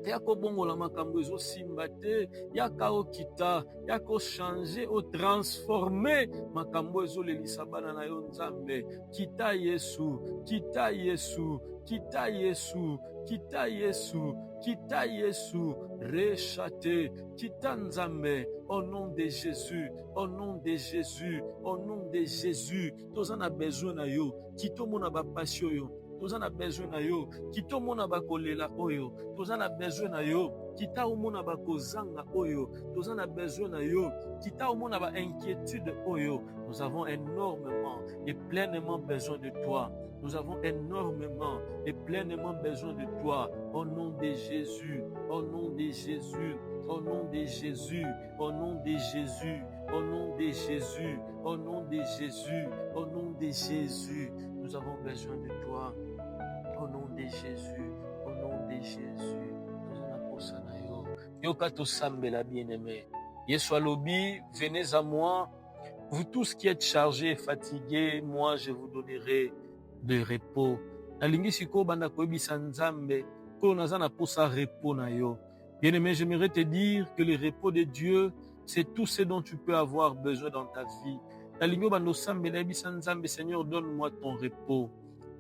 yako bongola makambo ezosimba te, yaka okita, yako changer, o transformer makambo ezolelisa bana na yo Nzambe, kita Yesu, kita Yesu, kita Yesu, kita Yesu, kita Yesu, rechaté, kita Nzambe, au nom de Jésus, au nom de Jésus, au nom de Jésus, tous en a besoin na yo, kito mona ba passion yo, tous en a besoin na yo, kito mona ba kolela oyo, tous en a besoin na yo, kita omona ba kozanga oyo, tous en a besoin na yo, kita omona ba inquiétude oyo, nous avons énormément et pleinement besoin de toi. Nous avons énormément et pleinement besoin de toi. Au nom de Jésus, au nom de Jésus, au nom de Jésus, au nom de Jésus, au nom de Jésus, au nom de Jésus, au nom de Jésus. Nous avons besoin de toi. Au nom de Jésus, au nom de Jésus. Nous en avons Yokato Sambe la bien-aimée. Yeswa Lobi, venez à moi. Vous tous qui êtes chargés et fatigués, moi je vous donnerai de repos. Nalingi siko banda koyebisa Nzambe ko naza na posa repos na yo. Bien-aimé, j'aimerais te dire que le repos de Dieu, c'est tout ce dont tu peux avoir besoin dans ta vie. Nalingi banda sambe na yebisa Nzambe, Seigneur, donne-moi ton repos.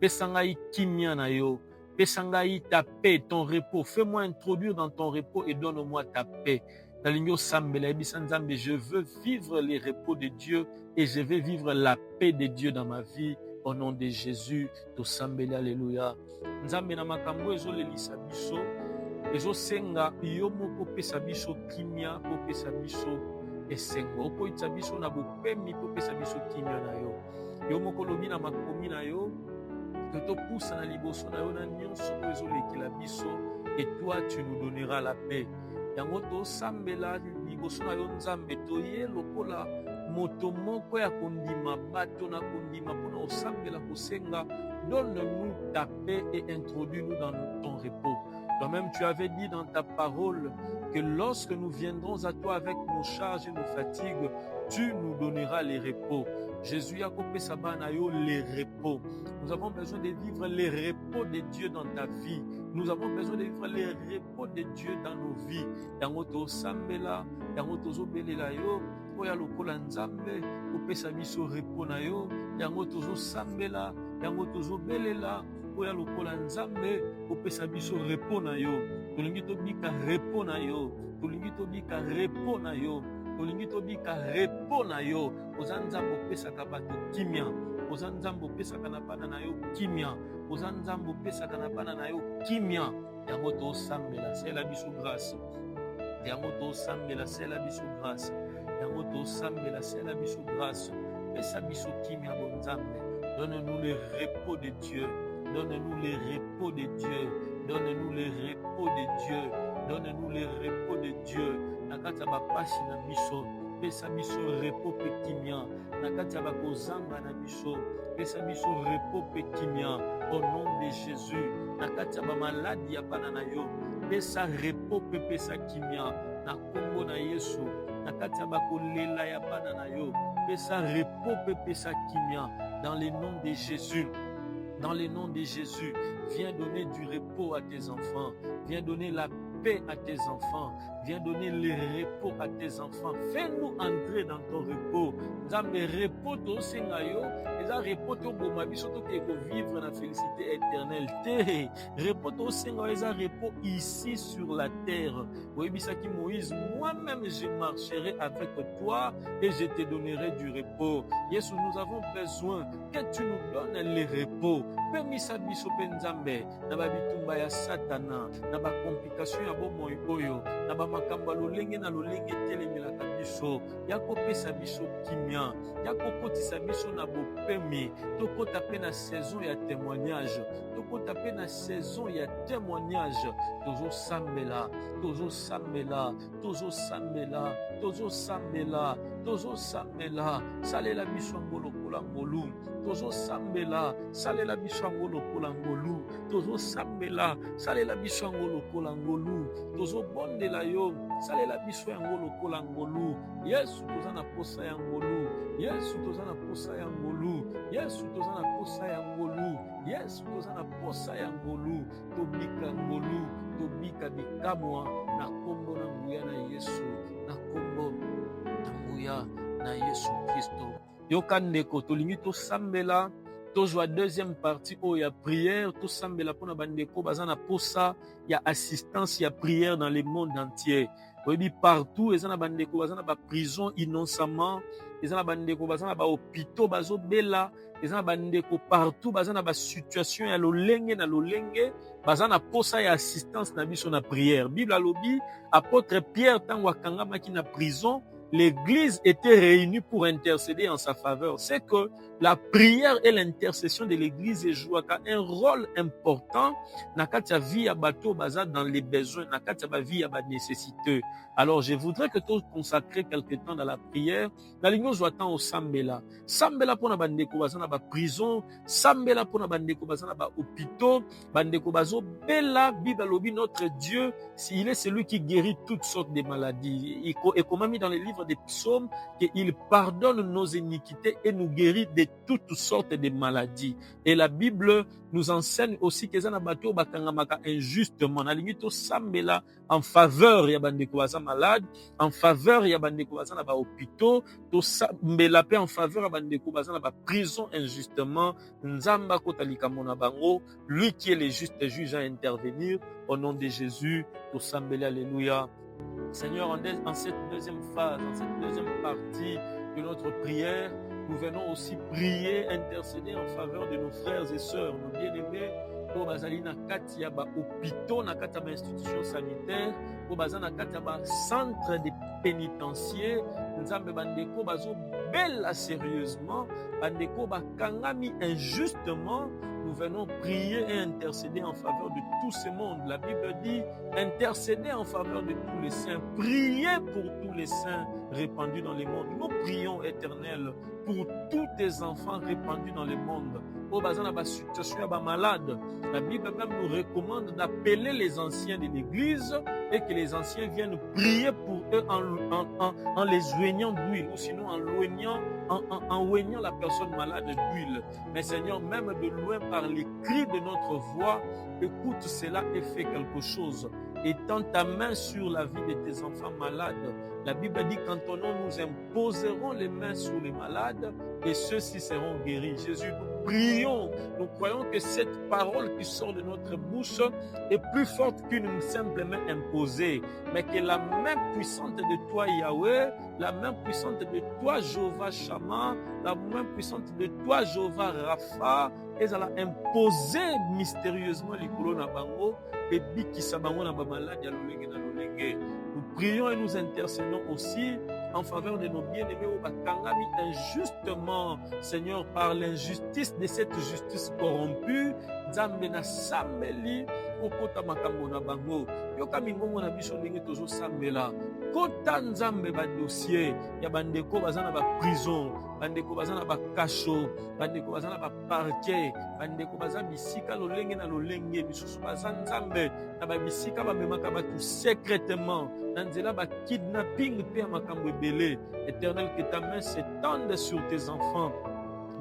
Pesa ngai kimia na yo. Pesa ngai ta paix, ton repos. Fais-moi introduire dans ton repos et donne-moi ta paix. Nalingi sambe na yebisa Nzambe, je veux vivre les repos de Dieu et je veux vivre la paix de Dieu dans ma vie. Au nom de Jésus, tosambeli, alléluia. Nzambe na makambo ezolelisa biso, ezosenga yo moko pesa biso kimia, po pesa biso esengo, okoitsa biso na bopemi, po pesa biso kimia na yo. Yo moko lobi na makomi na yo, que topusa na liboso na yo na nyonso ezolekela biso, et toi tu nous donneras la paix. Yango tosambela liboso na yo Nzambe, toye lokola moto moko ya kondima bato na kondima pona osambela kosenga, donne-nous ta paix et introduis-nous dans ton repos. Toi-même tu avais dit dans ta parole que lorsque nous viendrons à toi avec nos charges et nos fatigues, tu nous donneras les repos. Jésus a coupé sa banayo les repos. Nous avons besoin de vivre les repos de Dieu dans ta vie. Nous avons besoin de vivre les repos de Dieu dans nos vies. Yango to sambela, yango to zobelela yo, oya lokola Nzambe, opesa biso repos na yo, yango to sambela, yango to zobelela, oya lokola Nzambe, opesa biso repos na yo. Tolingi to bika repos na yo, tolingi to bika repos na yo. Tolingi tobika repos na yo. Oza Nzambe opesaka bato kimia, oza Nzambe opesaka na bana na yo kimia, oza Nzambe opesaka na bana na yo kimia. Yango tosambela, sela biso grâce. Yango tosambela, sela biso grâce. Yango tosambela, sela biso grâce. Pesa biso kimia bon Nzambe. Donne-nous le repos de Dieu. Donne-nous le repos de Dieu. Donne-nous le repos de Dieu. Donne-nous le repos de Dieu. Nakati ya bapasi na biso, pesa biso repos pe kimia. Nakati ya bakozanga na biso, pesa biso repos pe kimia. Au nom de Jésus, nakati ya bamaladi ya bana na yo, pesa repos pe pesa kimia. Na kombo na Yesu, nakati ya bakolela ya bana na yo, pesa repos pe pesa kimia. Dans le nom de Jésus. Dans le nom de Jésus, viens donner du repos à tes enfants. Viens donner la paix à tes enfants. Viens donner le repos à tes enfants. Fais-nous entrer dans ton repos. Nzambe repos to sengayo, eza repos to boma biso to ke vivre na félicité éternelle. Te repos to sengayo, eza repos ici sur la terre. Oyebisaki Moïse, moi-même je marcherai avec toi et je te donnerai du repos. Yesu, nous avons besoin que tu nous donnes le repos. pemisa biso pe Nzambe na ba bitumba ya Satana, na ba complication ya bomoi oyo, na ba makambo lolenge na lolenge telemelaka biso, ya kopesa biso kimia, ya kokotisa biso na bopemi, tokota pe na saison ya témoignage, tokota pe na saison ya témoignage, tozo sambela, tozo sambela, tozo sambela, tozo sambela, tozo sambela, salela biso ngolo kola ngolu, tozo sambela, salela biso ngolo kola ngolu, tozo sambela, salela biso ngolo kola ngolu, tozo bondela yo, salela biso ngolo kola ngolu. Yesu toza na posa ya ngolu, Yesu toza na posa ya ngolu, Yesu toza na posa ya ngolu, Yesu toza na posa ya ngolu, tobika ngolu, tobika bikamwa na kombo na nguya na Yesu, na kombo na nguya na Yesu Kristo. Yoka ndeko tolingi tosambela tozwa deuxième partie oyo ya prière, tosambela mpona bandeko baza na posa ya assistance ya prière dans le monde entier. Oyebi partout eza na bandeko baza na ba prison innocemment, eza na bandeko baza na ba hôpitaux bazobela, eza na bandeko partout baza na ba situation ya lolenge na lolenge, baza na posa ya assistance na biso na prière. Bible alobi apôtre Pierre tango akangamaki na prison, l'église était réunie pour intercéder en sa faveur. C'est que la prière et l'intercession de l'église jouent un rôle important dans la vie ya bato baza dans les besoins, dans la vie ya ba nécessiteux. Alors je voudrais que tu consacres quelque temps dans la prière. Dans l'igno joatan au sambela. Sambela pour na bandeko baza na ba prison, sambela pour na bandeko baza na ba hôpitaux, bandeko bazo bela. Bible lobi notre Dieu, il est celui qui guérit toutes sortes de maladies. Et comme mis dans les livres des psaumes, qu'il pardonne nos iniquités et nous guérit de toutes sortes de maladies. Et la Bible nous enseigne aussi que zana bato bakangamaka injustement. Na limito sambela en faveur ya bandeko baza malade, en faveur ya bandeko baza na ba hôpitaux, to sambela pe en faveur ya bandeko baza na ba prison injustement. Nzamba kotalika mona bango, lui qui est le juste juge à intervenir. Au nom de Jésus, to sambela, alléluia. Seigneur, en cette deuxième phase, en cette deuxième partie de notre prière, nous venons aussi prier, intercéder en faveur de nos frères et sœurs, nos bien-aimés, pour bazali na kati ya ba hôpitaux, na kati ya ba institutions sanitaires, pour bazali na kati ya ba centre de pénitencier, nzambe bandeko bazo bela sérieusement, bandeko bakangami injustement. Nous venons prier et intercéder en faveur de tout ce monde. La Bible dit intercéder en faveur de tous les saints, prier pour tous les saints répandus dans le monde. Nous prions, Éternel, pour tous tes enfants répandus dans le monde. Au bazan na ba situation ya ba malade, la Bible même nous recommande d'appeler les anciens de l'église et que les anciens viennent prier pour eux en les joignant d'huile, ou sinon en oignant la personne malade d'huile. Mais Seigneur, même de loin par les cris de notre voix, écoute cela et fais quelque chose. Étends ta main sur la vie de tes enfants malades. La Bible dit qu'en ton nom, nous imposerons les mains sur les malades et ceux-ci seront guéris. Jésus, nous prions, nous croyons que cette parole qui sort de notre bouche est plus forte qu'une simple main imposée, mais que la main puissante de toi, Yahweh, la main puissante de toi, Jéhovah Shammah, la main puissante de toi, Jéhovah Rapha, et ça l'a imposé mystérieusement l'ikolo na bango, et bikisa bango na ba malade ya lolenge na lolenge. Nous prions et nous intercédons aussi en faveur de nos bien-aimés au bakangami injustement, Seigneur, par l'injustice de cette justice corrompue. Nzambe na sambeli okota makambo na bango. Yoka mingongo na biso ndenge tozo sambela. Kota Nzambe ba dossier ya bandeko bazana ba prison, bandeko bazana ba kasho, bandeko bazana ba parquet, bandeko bazana bisika lolenge na lolenge, bisusu bazana Nzambe na ba bisika ba memaka ba tout secrètement. Nanzela ba kidnapping pe makambo ebele. Éternel, que ta main s'étende sur tes enfants.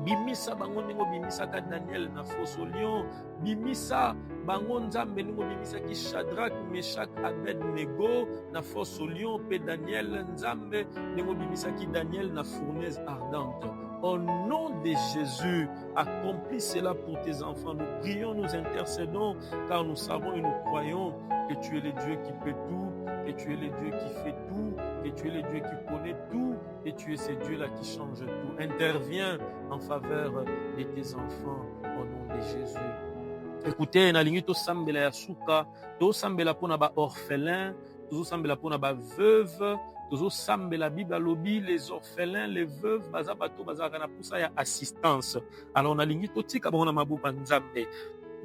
Bimisa bango ningo bimisa ka Daniel na fosse au lion, bimisa bango Nzambe ningo bimisa ki Shadrach, Meshach, Abednego na fosse au lion, pe Daniel Nzambe ningo bimisa ki Daniel na fournaise ardente. Au nom de Jésus, accomplis cela pour tes enfants. Nous prions, nous intercédons, car nous savons et nous croyons que tu es le Dieu qui peut tout, que tu es le Dieu qui fait tout, et tu es le Dieu qui connaît tout, et tu es ce Dieu-là qui change tout. Interviens en faveur de tes enfants au nom de Jésus. Écoutez, nalingi to sambela ya suka, to sambela pona ba orphelin, to sambela pona ba veuve, to sambela Bible lobby, les orphelins, les veuves, baza bato baza kana pousa ya assistance. Alors nalingi to tika bona mabupa nzambe.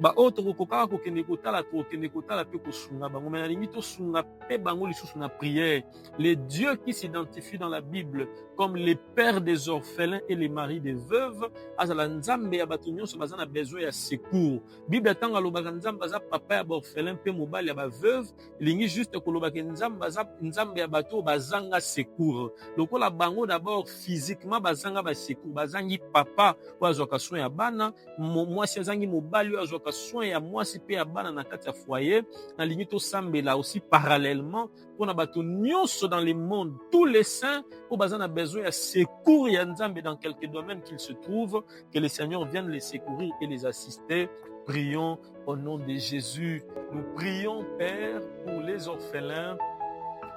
Ba oto kokokaka kokende kotala pe kosunga bango mais nalingi to sunga pe bango lisusu na prière. Les dieux qui s'identifient dans la Bible comme les pères des orphelins et les maris des veuves, azala nzambe ya bato nyonso baza na besoin ya secours. Bible tanga lobaka nzambe baza papa ya ba orphelin pe mobali ya ba veuve, lingi juste kolobaka nzambe baza nzambe ya bato bazanga secours. Lokola bango d'abord physiquement bazanga ba secours, bazangi papa oyo azwaka soin ya bana, mwasi azangi mobali oyo azwaka soin ya mwasi pe ya bana na kati ya foyer. Nalingi to sambela aussi parallèlement pona bato nyonso dans le monde, tous les saints po baza na besoin ya secours ya nzambe dans quelques domaines qu'ils se trouvent, que le Seigneur vienne les secourir et les assister. Prions au nom de Jésus. Nous prions, Père, pour les orphelins,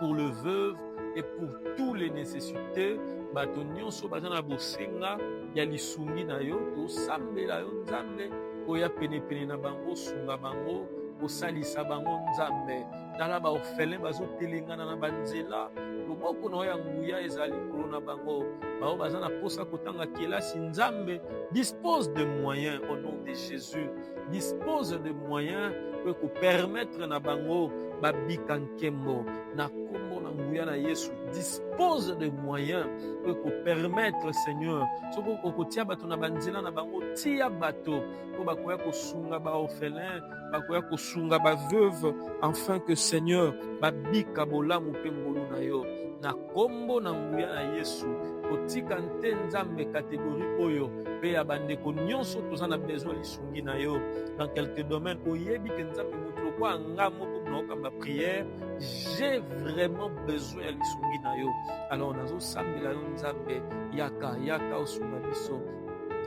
pour le veuve et pour toutes les nécessités. Bato nyonso baza na bosenga ya lisungi na yo, to sambela yo nzambe oya pene na bango, sunga bango, osalisa bango nzambe. Tala ba orphelin bazotelengana na banzela, loboko na ya nguya ezali likolo na bango, bao baza na posa kotanga kelasi nzambe. Dispose de moyens au nom de Jésus, dispose de moyens pour permettre na bango babika nkembo na kombo na nguya na Yesu. Dispose de moyens pour permettre, Seigneur, soko kokotia bato na banzela na bango, tia bato po bakoya kosunga ba orphelin, bakoya kosunga ba veuve, afin que Seigneur babika bolamu pe ngolu na yo na kombo na nguya na Yesu. Kotika nte nzambe catégorie oyo pe ya bandeko nyonso toza na besoin lisungi na yo dans quelques domaines. Oyebi ke nzambe moto kwa nga moko na okamba prière, j'ai vraiment besoin ya lisungi na yo. Alors nazo sambela yo nzambe, yaka osunga biso.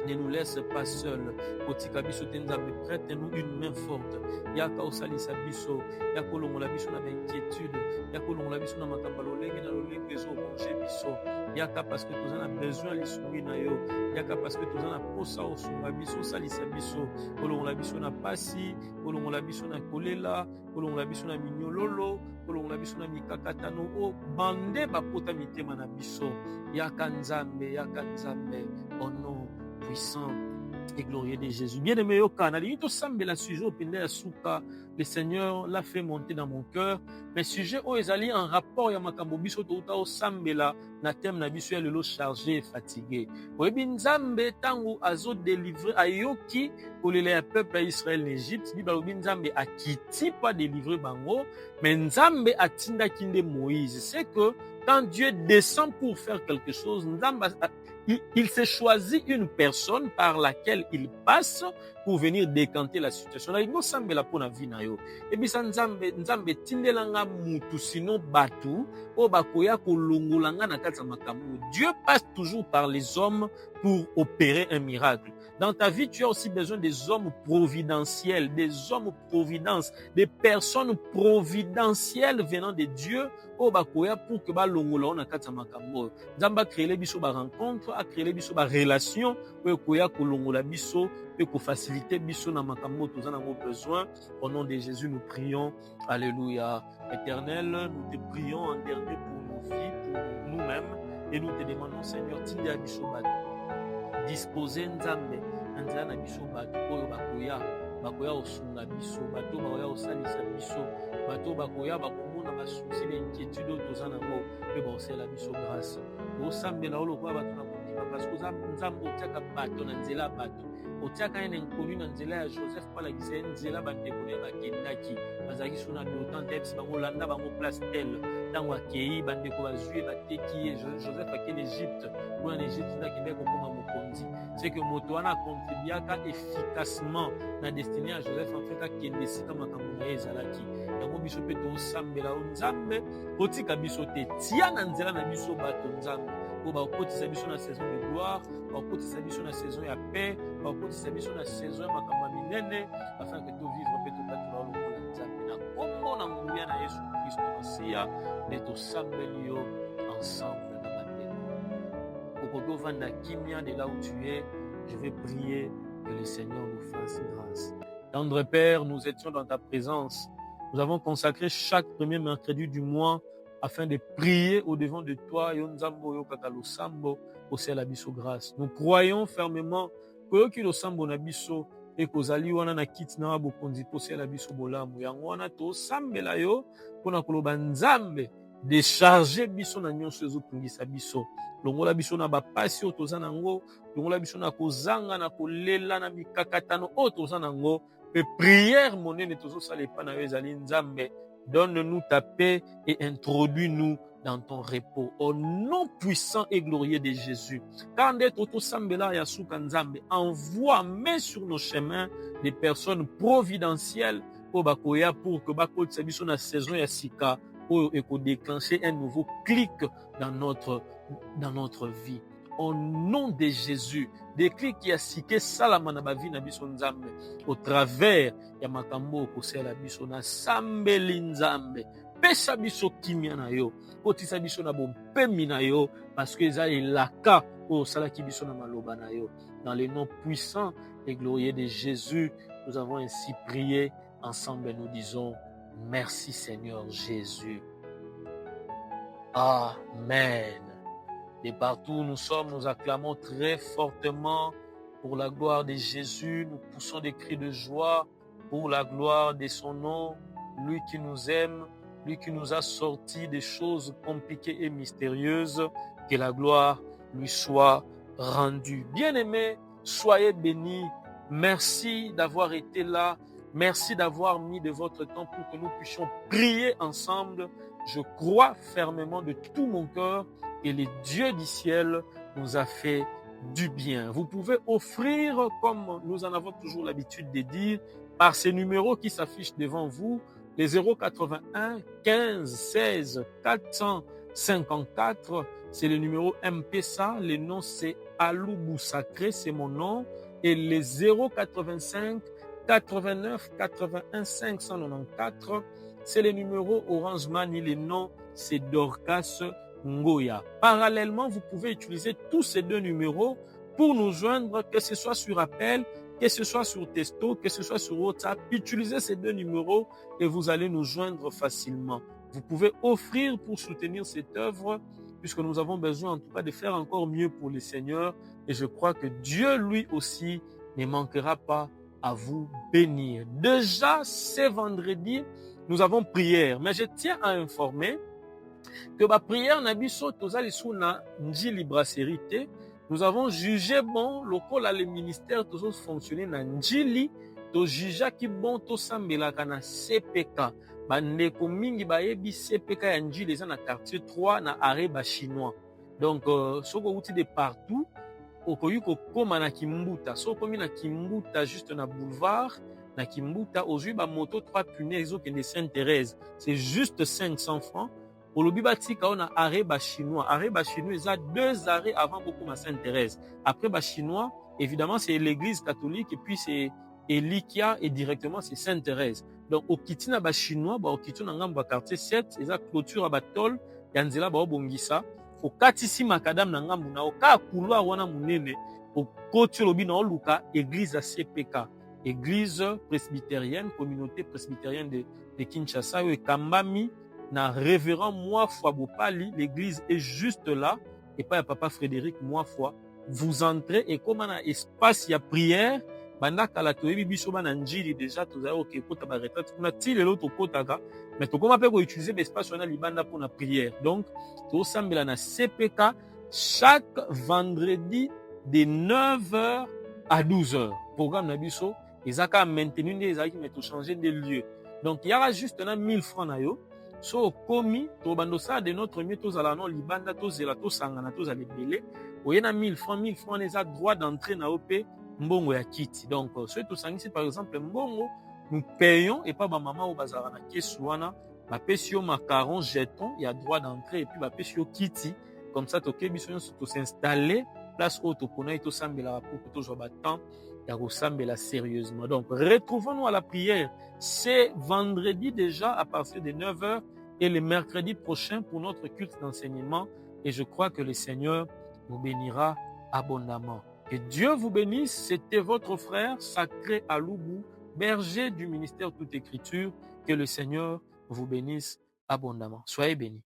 Ne nous laisse pas seuls. Kotika biso te nzambe, prête-nous une main forte. Yaka osalisa biso, yaka olongola biso na inquiétude, yaka olongola biso na makambo lolenge na lolenge ezo ronge biso. Yaka parce que toza na besoin lisungi na yo, yaka parce que toza na posa osunga biso, osalisa biso, olongola biso na pasi, olongola biso na kolela, olongola biso na minyololo, olongola biso na mikakatano, o bande bapota mitema na biso. Yaka nzambe, au nom puissant et glorieux de Jésus. Bien-aimé au Canada, il semble la sujet au Pinde Souka. Le Seigneur l'a fait monter dans mon cœur. Mais sujet où ils allaient en rapport ya makambo biso to uta o sambela na thème na biso ya lelo chargé et fatigué. Oyebi nzambe tangu azo délivrer ayoki kolela ya peuple ya Israël en Égypte, Bible oyebi nzambe akiti pas délivrer bango, mais nzambe atinda kinde Moïse. C'est que quand Dieu descend pour faire quelque chose, nzambe il s'est choisi une personne par laquelle il passe pour venir décanter la situation. Là, il nous semble la pona vie na yo. Et puis ça nzambe tindelanga mutu sino batu o bakoya kolongolanga na kati makambo. Dieu passe toujours par les hommes pour opérer un miracle. Dans ta vie, tu as aussi besoin des hommes providentiels, des hommes providence, des personnes providentielles venant de Dieu o bakoya pour que ba longola na kati makambo. Nzamba créer biso ba rencontre, a créer biso ba relation o koya kolongola biso et pour faciliter biso na makambo toza na besoin. Au nom de Jésus, nous prions. Alléluia. Éternel, nous te prions en dernier pour nos vies, pour nous-mêmes, et nous te demandons, Seigneur, tinde biso bato. Disposer nzambe nzala na biso bato oyo bakoya osunga biso, bato bakoya osalisa biso, bato bakoya bakomona basusi b'inquiétude oyo toza nango mpe baosala biso grâce. Osambela olokoya bato na kondima parce que nzambe otiaka bato na nzela ya bato, otiaka ene nkolu na nzela ya Joseph palakisa ye nzela bandeko na ye bakendaki bazalaki so na dotan te yebisi bango landa bango place tele. Ntango akei bandeko bazwi bateki ye, Joseph akende Égypte kuna na Égypte ndakende kokoma mokonzi. C'est que moto wana contribuaka efficacement na destinée ya Joseph en fait akende esika makambo na ye ezalaki. Yango biso mpe tosambela o nzambe otika biso te, tia na nzela na biso bato nzambe po bakotisa biso na saison de gloire, bakotisa biso na saison ya paix, bakotisa biso na saison ya makambo ya minene, afin que tovivre mpe tokatula lokola nzambe na kombo na nguya na Yesu Kristo Masiya nde tosambeli yo. ensemble na bandeko. Okoki ovanda kimia de là où tu es, je vais prier que le Seigneur nous fasse grâce. Tendre Père, nous étions dans ta présence. Nous avons consacré chaque premier mercredi du mois afin de prier au-devant de toi. Yo nzambo yo kakalo sambo osala biso grâce. Nous croyons fermement que yoki lo sambo na biso et kozali wana na kiti na bokonzi posala biso bolamu. Yango wana to sambela yo pona koloba nzambe décharger biso na nyonso ezotungisa biso. Longola biso na bapasi oyo toza nango, longola biso na kozanga na kolela na mikakatano oyo toza nango. Et prière monene tozosala epa na yo ezali nzambe, donne-nous ta paix et introduis-nous dans ton repos. Au nom puissant et glorieux de Jésus. Quand toto sambela ya suka nzambe, envoie, mets sur nos chemins des personnes providentielles pour bakoya pour que bakotisa biso na saison ya sika pour déclencher un nouveau clic dans notre vie. Au nom de Jésus, des clics qui a siké salama na bavi na biso nzambe au travers ya makambo kosela biso na sambeli nzambe. Pesa biso kimia na yo, kotisa biso na bompemi na yo, parce que eza elaka o salaki biso na maloba na yo. Dans le nom puissant et glorieux de Jésus, nous avons ainsi prié ensemble et nous disons merci Seigneur Jésus. Amen. De partout où nous sommes, nous acclamons très fortement pour la gloire de Jésus. Nous poussons des cris de joie pour la gloire de son nom. Lui qui nous aime, lui qui nous a sortis des choses compliquées et mystérieuses. Que la gloire lui soit rendue. Bien-aimés, soyez bénis. Merci d'avoir été là. Merci d'avoir mis de votre temps pour que nous puissions prier ensemble. Je crois fermement de tout mon cœur et le Dieu du ciel nous a fait du bien. Vous pouvez offrir, comme nous en avons toujours l'habitude de dire, par ces numéros qui s'affichent devant vous, les 081 15 16 454, c'est le numéro M-Pesa, le nom c'est Aloubou Sacré, c'est mon nom, et les 085 89 81 594, c'est le numéro Orange Money, le nom c'est Dorcas Ngoya. Parallèlement, vous pouvez utiliser tous ces deux numéros pour nous joindre, que ce soit sur appel, que ce soit sur texto, que ce soit sur WhatsApp. Utilisez ces deux numéros et vous allez nous joindre facilement. Vous pouvez offrir pour soutenir cette œuvre, puisque nous avons besoin en tout cas de faire encore mieux pour le Seigneur. Et je crois que Dieu lui aussi ne manquera pas à vous bénir. Déjà, ce vendredi, nous avons prière, mais je tiens à informer que la prière na biso tozali sous na Njili brasserie te. Nous avons jugé bon lokola le ministère tozo fonctionner na Njili, to juge ki bon to sambelaka na CPK. Bandeko mingi bayebi CPK ya Njili eza na quartier 3 na arrêt ba chinois. Donc soko uti de partout okoyi kokoma na Kimbuta. Soko mi na Kimbuta juste na boulevard na Kimbuta ozui ba moto 3 punaises au de Sainte-Thérèse. C'est juste 500 francs. Au lobby batika on a arrêt ba chinois. Arrêt ba chinois, il y a 2 arrêts avant beaucoup ma Sainte-Thérèse. Après ba chinois, évidemment c'est l'église catholique et puis c'est Elikia et directement c'est Sainte-Thérèse. Donc au kitina ba chinois, ba au kitina ngamba quartier 7, il y a clôture ba tol, yanzela ba bongisa. Au katisi makadam na ngambu na oka couloir wana munene, au côté lobby na luka église à CPK, église presbytérienne, communauté presbytérienne de Kinshasa et Kambami. Na révérend Moifwa Bopali, l'église est juste là, et pas papa Frédéric Moifwa. Vous entrez et comme un espace, il y a prière, banda kala toyebi biso bana njili déjà toza ok kota ba retraite kuna ti lelo to kotaka mais to comment peut utiliser l'espace on a libanda pour la prière. Donc to sambela na CPK chaque vendredi de 9h à 12h. Programme na biso ezaka maintenir des ezaki mais to changer de lieu. Donc il y aura juste 1000 francs na yo. So komi to bandosa de notre mieux tous ala non libanda to zela to sangana to za lebele oyena 1000 francs les a droit d'entrer na OP mbongo ya kiti. Donc ceux to sangisi par exemple mbongo nous payons et pas ba maman ou bazara na keswana ba pesio macaron jeton il y a droit d'entrer et puis ba pesio kiti comme ça to kebiso to s'installer place auto pona to sambela pour que to joa ba temps ya ko sambela sérieusement. Donc retrouvons-nous à la prière. C'est vendredi déjà à partir de 9h et le mercredi prochain pour notre culte d'enseignement et je crois que le Seigneur vous bénira abondamment. Que Dieu vous bénisse. C'était votre frère Sacré Aloubou, berger du ministère Toute Écriture. Que le Seigneur vous bénisse abondamment. Soyez bénis.